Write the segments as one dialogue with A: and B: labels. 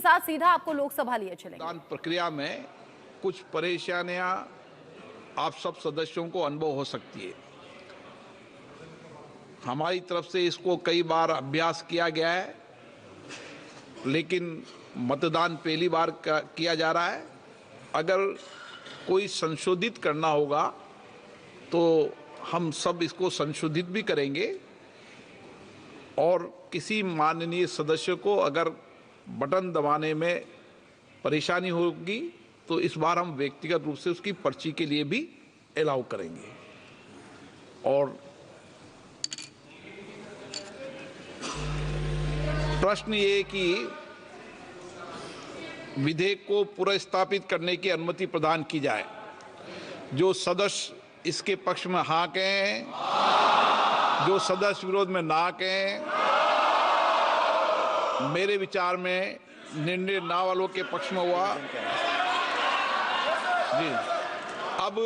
A: साथ सीधा आपको लोकसभा लिए चलेंगे।
B: मतदान प्रक्रिया में कुछ परेशानियां आप सब सदस्यों को अनुभव हो सकती है। हमारी तरफ से इसको कई बार अभ्यास किया गया है, लेकिन मतदान पहली बार किया जा रहा है। अगर कोई संशोधित करना होगा तो हम सब इसको संशोधित भी करेंगे, और किसी माननीय सदस्य को अगर बटन दबाने में परेशानी होगी तो इस बार हम व्यक्तिगत रूप से उसकी पर्ची के लिए भी अलाउ करेंगे। और प्रश्न ये कि विधेयक को पुनर्स्थापित करने की अनुमति प्रदान की जाए। जो सदस्य इसके पक्ष में हाँ कहें, जो सदस्य विरोध में ना कहें, मेरे विचार में निर्णय ना वालों के पक्ष में हुआ। जी, अब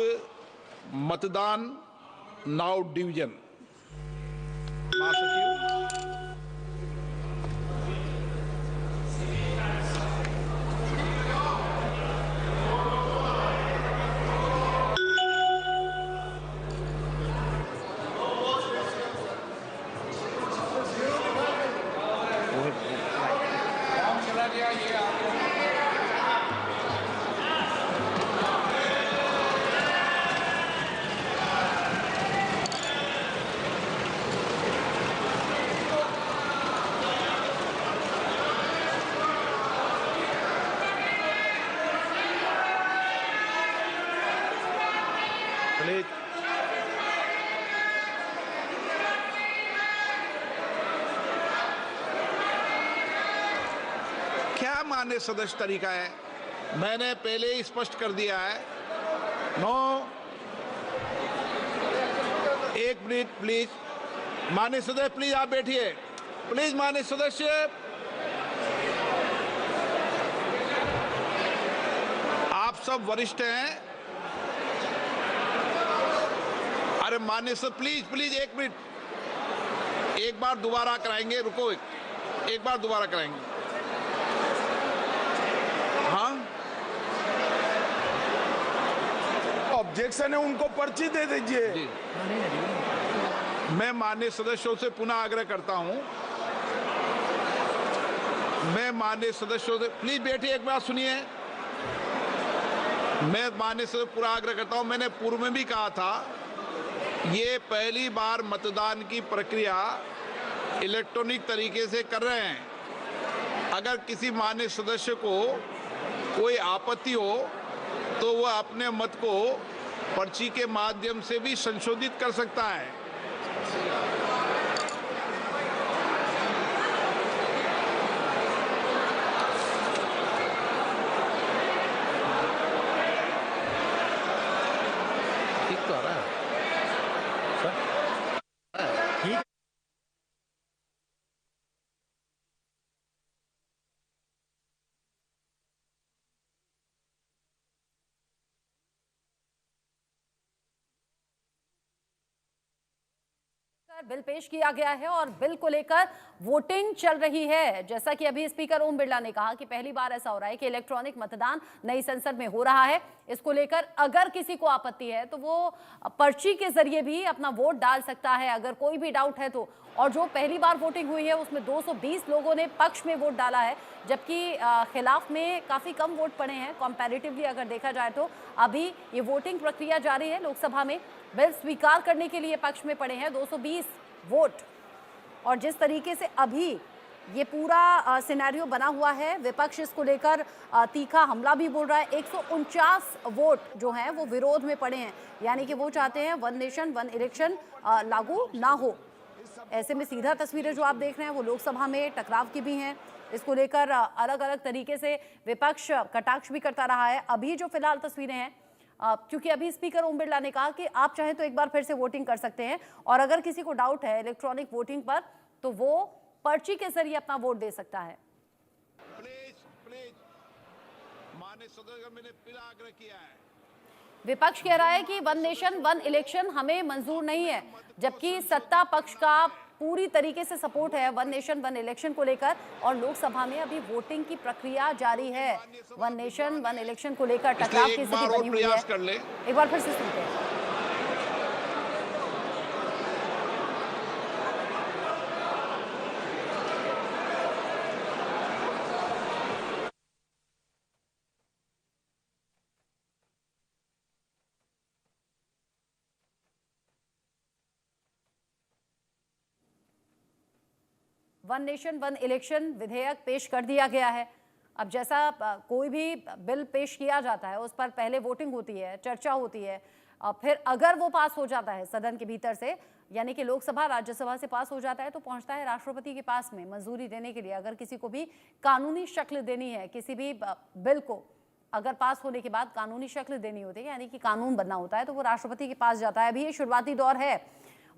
B: मतदान नाउ डिवीजन। महासचिव, क्या मान्य सदस्य तरीका है? मैंने पहले ही स्पष्ट कर दिया है। नो, एक मिनट प्लीज। मान्य सदस्य प्लीज आप बैठिए। प्लीज मान्य सदस्य, आप सब वरिष्ठ हैं। अरे मान्य सदस्य प्लीज प्लीज एक मिनट, एक बार दोबारा कराएंगे। रुको, एक बार दोबारा कराएंगे। हाँ,
C: ऑब्जेक्शन है, उनको पर्ची दे दीजिए।
B: मैं माननीय सदस्यों से पुनः आग्रह करता हूं, मैं माननीय सदस्यों से, प्लीज बैठिए, एक बार सुनिए। मैं माननीय सदस्य पूरा आग्रह करता हूं, मैंने पूर्व में भी कहा था, ये पहली बार मतदान की प्रक्रिया इलेक्ट्रॉनिक तरीके से कर रहे हैं। अगर किसी माननीय सदस्य को कोई आपत्ति हो तो वह अपने मत को पर्ची के माध्यम से भी संशोधित कर सकता है। ठीक तो आ रहा है सर? ठीक।
A: बिल पेश किया गया है और बिल को लेकर वोटिंग चल रही है। जैसा कि अभी स्पीकर ओम बिरला ने कहा कि पहली बार ऐसा हो रहा है कि इलेक्ट्रॉनिक मतदान नई संसद में हो रहा है। इसको लेकर अगर किसी को आपत्ति है तो वो पर्ची के जरिए भी अपना वोट डाल सकता है, अगर कोई भी डाउट है तो। और जो पहली बार वोटिंग हुई है उसमें 220 लोगों ने पक्ष में वोट डाला है, जबकि खिलाफ में काफी कम वोट पड़े हैं कंपैरेटिवली अगर देखा जाए तो। अभी ये वोटिंग प्रक्रिया जारी है लोकसभा में। बिल स्वीकार करने के लिए पक्ष में पड़े हैं 220 वोट। और जिस तरीके से अभी ये पूरा सिनेरियो बना हुआ है, विपक्ष इसको लेकर तीखा हमला भी बोल रहा है। 149 वोट जो हैं वो विरोध में पड़े हैं, यानी कि वो चाहते हैं वन नेशन वन इलेक्शन लागू ना हो। ऐसे में सीधा तस्वीरें जो आप देख रहे हैं वो लोकसभा में टकराव की भी हैं। इसको लेकर अलग अलग तरीके से विपक्ष कटाक्ष भी करता रहा है। अभी जो फिलहाल तस्वीरें हैं, क्योंकि अभी स्पीकर ओम बिरला ने कहा कि आप चाहें तो एक बार फिर से वोटिंग कर सकते हैं, और अगर किसी को डाउट है इलेक्ट्रॉनिक वोटिंग पर तो वो पर्ची के जरिए अपना वोट दे सकता है।
B: प्लीज प्लीज, माननीय सदस्य, मैंने फिर आग्रह किया है।
A: विपक्ष कह रहा है कि वन नेशन वन इलेक्शन हमें मंजूर नहीं है, जबकि सत्ता पक्ष का पूरी तरीके से सपोर्ट है वन नेशन वन इलेक्शन को लेकर और लोकसभा में अभी वोटिंग की प्रक्रिया जारी है। वन नेशन वन इलेक्शन को लेकर टकराव की स्थिति बनी हुई है। एक बार फिर से सुनते हैं। वन नेशन वन इलेक्शन विधेयक पेश कर दिया गया है। अब जैसा कोई भी बिल पेश किया जाता है उस पर पहले वोटिंग होती है, चर्चा होती है, फिर अगर वो पास हो जाता है सदन के भीतर से, यानी कि लोकसभा राज्यसभा से पास हो जाता है, तो पहुंचता है राष्ट्रपति के पास में मंजूरी देने के लिए। अगर किसी को भी कानूनी शक्ल देनी है, किसी भी बिल को अगर पास होने के बाद कानूनी शक्ल देनी होती है, यानी कि कानून बनना होता है, तो वो राष्ट्रपति के पास जाता है। अभी ये शुरुआती दौर है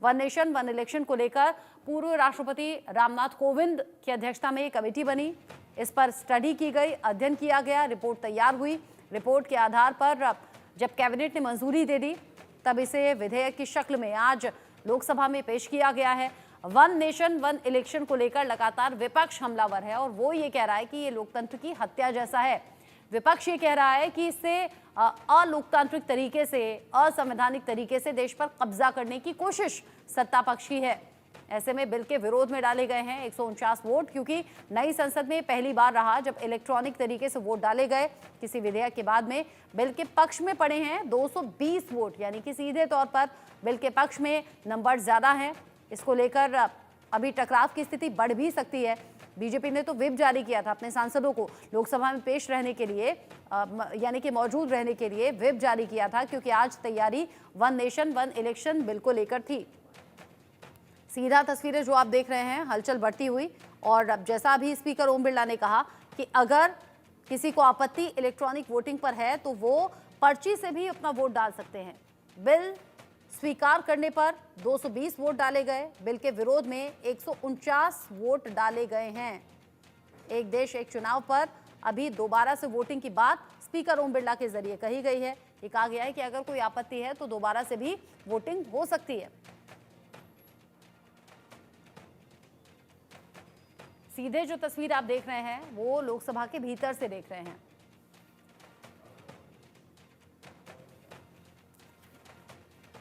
A: वन नेशन वन इलेक्शन को लेकर। पूर्व राष्ट्रपति रामनाथ कोविंद की अध्यक्षता में एक कमेटी बनी, इस पर स्टडी की गई, अध्ययन किया गया, रिपोर्ट तैयार हुई। रिपोर्ट के आधार पर जब कैबिनेट ने मंजूरी दे दी तब इसे विधेयक की शक्ल में आज लोकसभा में पेश किया गया है। वन नेशन वन इलेक्शन को लेकर लगातार विपक्ष हमलावर है और वो ये कह रहा है कि ये लोकतंत्र की हत्या जैसा है। विपक्ष ये कह रहा है कि इससे अलोकतांत्रिक तरीके से, असंवैधानिक तरीके से देश पर कब्जा करने की कोशिश सत्ता पक्ष की है। ऐसे में बिल के विरोध में डाले गए हैं 149 वोट, क्योंकि नई संसद में पहली बार रहा जब इलेक्ट्रॉनिक तरीके से वोट डाले गए किसी विधेयक के बाद में। बिल के पक्ष में पड़े हैं 220 वोट, यानी कि सीधे तौर पर बिल के पक्ष में नंबर ज्यादा है। इसको लेकर अभी टकराव की स्थिति बढ़ भी सकती है। बीजेपी ने तो व्हिप जारी किया था अपने सांसदों को लोकसभा में पेश रहने के लिए, यानी कि मौजूद रहने के लिए व्हिप जारी किया था, क्योंकि आज तैयारी one nation one election bill को लेकर थी। सीधा तस्वीरें जो आप देख रहे हैं, हलचल बढ़ती हुई। और अब जैसा अभी स्पीकर ओम बिरला ने कहा कि अगर किसी को आपत्ति इलेक्ट्रॉनिक वोटिंग पर है तो वो पर्ची से भी अपना वोट डाल सकते हैं। बिल स्वीकार करने पर 220 वोट डाले गए, बिल के विरोध में 149 वोट डाले गए हैं। एक देश एक चुनाव पर अभी दोबारा से वोटिंग की बात स्पीकर ओम बिरला के जरिए कही गई है। ये कहा गया है कि अगर कोई आपत्ति है तो दोबारा से भी वोटिंग हो सकती है। सीधे जो तस्वीर आप देख रहे हैं वो लोकसभा के भीतर से देख रहे हैं।